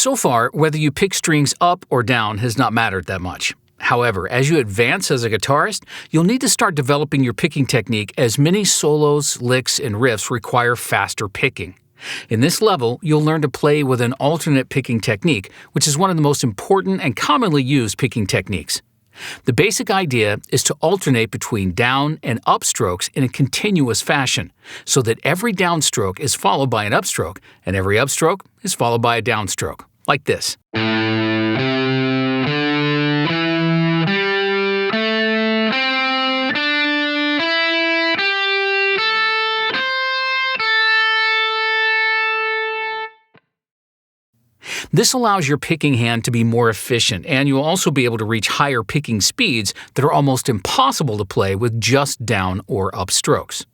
So far, whether you pick strings up or down has not mattered that much. However, as you advance as a guitarist, you'll need to start developing your picking technique as many solos, licks, and riffs require faster picking. In this level, you'll learn to play with an alternate picking technique, which is one of the most important and commonly used picking techniques. The basic idea is to alternate between down and up strokes in a continuous fashion, so that every downstroke is followed by an upstroke, and every upstroke is followed by a downstroke, like this. This allows your picking hand to be more efficient, and you'll also be able to reach higher picking speeds that are almost impossible to play with just down or up strokes.